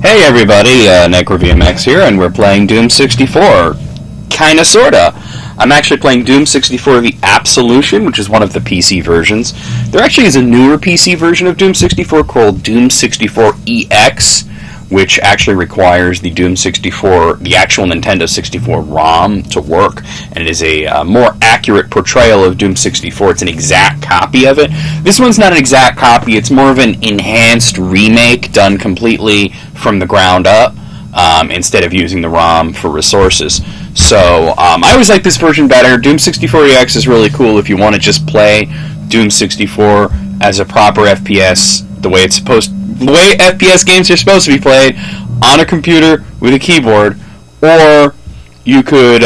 Hey everybody, NecroVMX here, and we're playing Doom 64. Kinda, sorta. I'm actually playing Doom 64 the Absolution, which is one of the PC versions. There actually is a newer PC version of Doom 64 called Doom 64 EX, which actually requires the Doom 64, the actual Nintendo 64 ROM to work, and it is a more accurate portrayal of Doom 64. It's an exact copy of it. This one's not an exact copy, it's more of an enhanced remake done completely from the ground up, instead of using the ROM for resources. So, I always like this version better. Doom 64 EX is really cool if you want to just play Doom 64 as a proper FPS, the way FPS games are supposed to be played, on a computer with a keyboard, or you could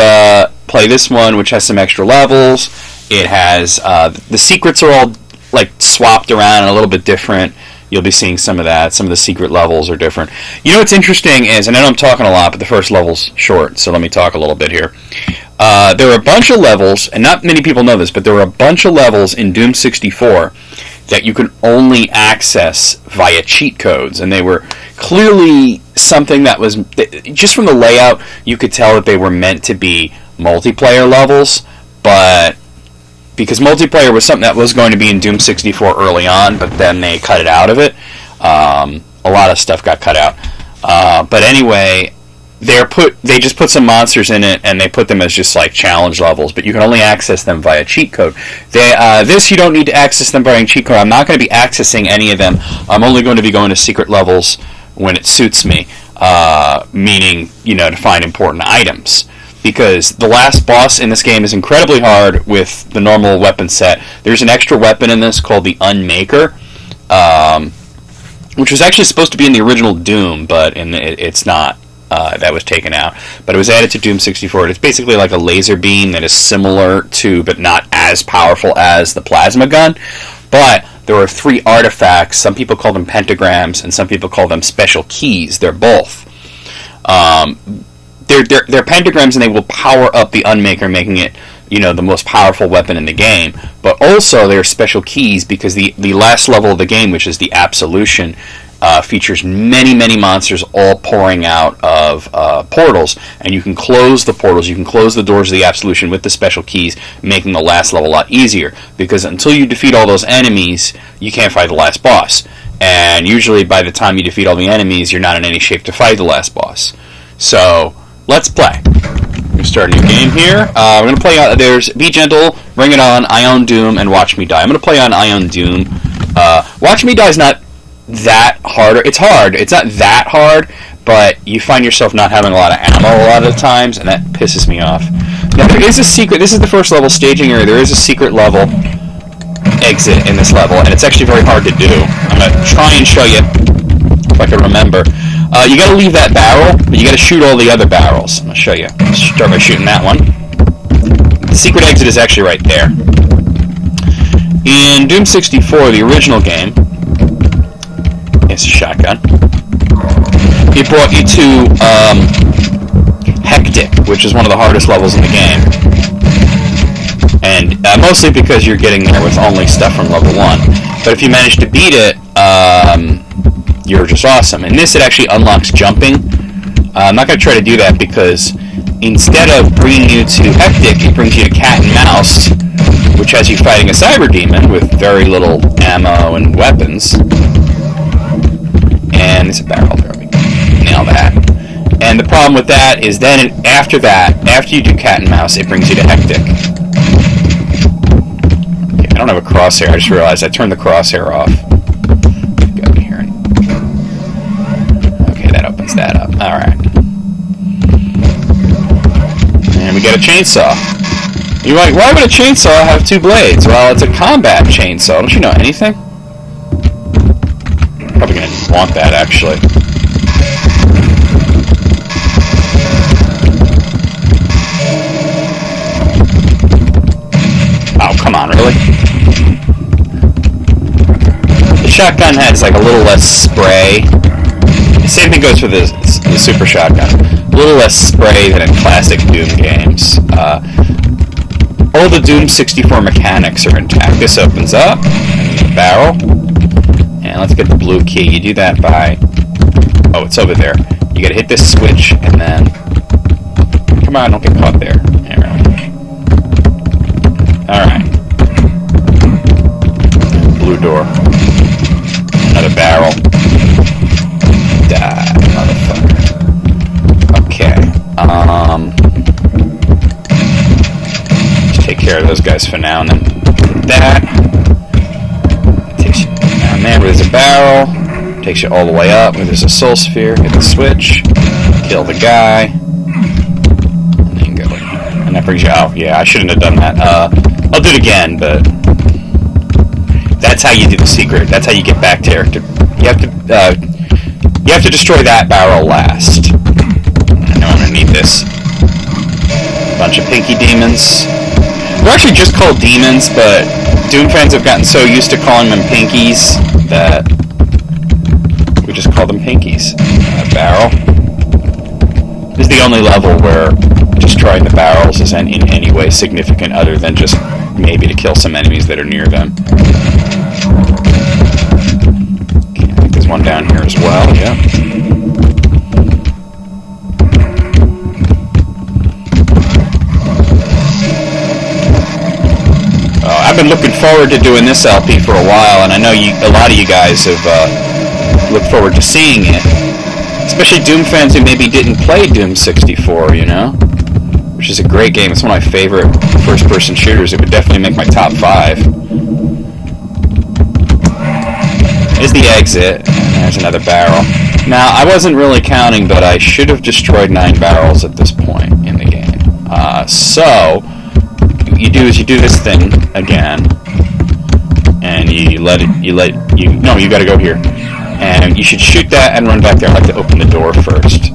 play this one, which has some extra levels. It has the secrets are all like swapped around and a little bit different. You'll be seeing some of that. Some of the secret levels are different. You know what's interesting is, and I know I'm talking a lot, but the first level's short, so let me talk a little bit here. There are a bunch of levels, and not many people know this, but there are a bunch of levels in Doom 64 that you can only access via cheat codes, and they were clearly something that was, just from the layout, you could tell that they were meant to be multiplayer levels, but because multiplayer was something that was going to be in Doom 64 early on, but then they cut it out of it. A lot of stuff got cut out. But anyway, they just put some monsters in it, and they put them as just like challenge levels, but you can only access them via cheat code. This, you don't need to access them via cheat code. I'm not going to be accessing any of them. I'm only going to be going to secret levels when it suits me, meaning, to find important items. Because the last boss in this game is incredibly hard with the normal weapon set. There's an extra weapon in this called the Unmaker, which was actually supposed to be in the original Doom, but it's not. That was taken out. But it was added to Doom 64. It's basically like a laser beam that is similar to, but not as powerful as, the plasma gun. But there are 3 artifacts. Some people call them pentagrams, and some people call them special keys. They're both. They're pentagrams, and they will power up the Unmaker, making it, the most powerful weapon in the game. But also, they're special keys because the last level of the game, which is the Absolution, features many, many monsters all pouring out of portals, and you can close the portals, you can close the doors of the Absolution with the special keys, making the last level a lot easier, because until you defeat all those enemies, you can't fight the last boss. And usually by the time you defeat all the enemies, you're not in any shape to fight the last boss. So, let's play. We're going to start a new game here. We're going to play, there's Be Gentle, Bring It On, Ion Doom, and Watch Me Die. I'm going to play on Ion Doom. Watch Me Die is not that hard. It's hard. It's not that hard, but you find yourself not having a lot of ammo a lot of the times, and that pisses me off. Now, there is a secret. This is the first level staging area. There is a secret level exit in this level, and it's actually very hard to do. I'm going to try and show you if I can remember. You got to leave that barrel, but you got to shoot all the other barrels. I'm going to show you. Start by shooting that one. The secret exit is actually right there. In Doom 64, the original game, it's a shotgun. It brought you to Hectic, which is one of the hardest levels in the game. And mostly because you're getting there with only stuff from level 1. But if you manage to beat it, you're just awesome. In this, it actually unlocks jumping. I'm not going to try to do that because instead of bringing you to Hectic, it brings you to Cat and Mouse, which has you fighting a cyber demon with very little ammo and weapons. And it's a barrel there. Nail that. And the problem with that is then after you do Cat and Mouse, it brings you to Hectic. Okay, I don't have a crosshair. I just realized I turned the crosshair off. Go over here. Okay, that opens that up. Alright. And we got a chainsaw. You're like, why would a chainsaw have 2 blades? Well, it's a combat chainsaw. Don't you know anything? Probably going to want that, actually. Oh, come on, really? The shotgun has like a little less spray. The same thing goes for the super shotgun. A little less spray than in classic Doom games. All the Doom 64 mechanics are intact. This opens up, and the barrel. And let's get the blue key. You do that by Oh, it's over there. You gotta hit this switch, and then... Come on, don't get caught there. Alright. Blue door. Another barrel. Die, motherfucker. Okay. Just take care of those guys for now, and then that. Takes you down there where there's a barrel. Takes you all the way up where there's a soul sphere. Hit the switch. Kill the guy. And then go in here. And that brings you out. Yeah, I shouldn't have done that. I'll do it again, but that's how you do the secret. That's how you get back to character. You have to destroy that barrel last. I know I'm gonna need this. Bunch of pinky demons. They're actually just called demons, but Doom fans have gotten so used to calling them pinkies that we just call them pinkies. Barrel. This is the only level where destroying the barrels is in any way significant other than just maybe to kill some enemies that are near them. Okay, I think there's one down here as well, yeah. I've been looking forward to doing this LP for a while, and I know a lot of you guys have looked forward to seeing it. Especially Doom fans who maybe didn't play Doom 64, you know? Which is a great game. It's one of my favorite first-person shooters. It would definitely make my top 5. There's the exit, and there's another barrel. Now, I wasn't really counting, but I should have destroyed 9 barrels at this point in the game. So, what you do is you do this thing again, and you gotta go here. And you should shoot that and run back there. I like to open the door first.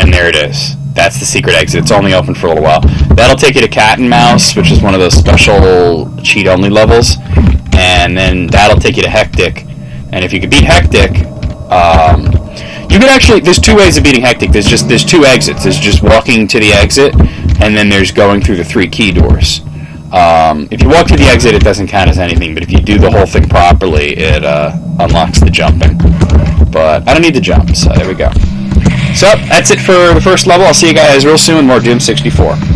And there it is. That's the secret exit. It's only open for a little while. That'll take you to Cat and Mouse, which is one of those special cheat-only levels. And then that'll take you to Hectic. And if you could beat Hectic, you could actually... There's 2 ways of beating Hectic. There's 2 exits. There's just walking to the exit, and then there's going through the 3 key doors. If you walk through the exit, it doesn't count as anything, but if you do the whole thing properly, it unlocks the jumping. But I don't need to jump, so there we go. So, that's it for the first level. I'll see you guys real soon with more Doom 64.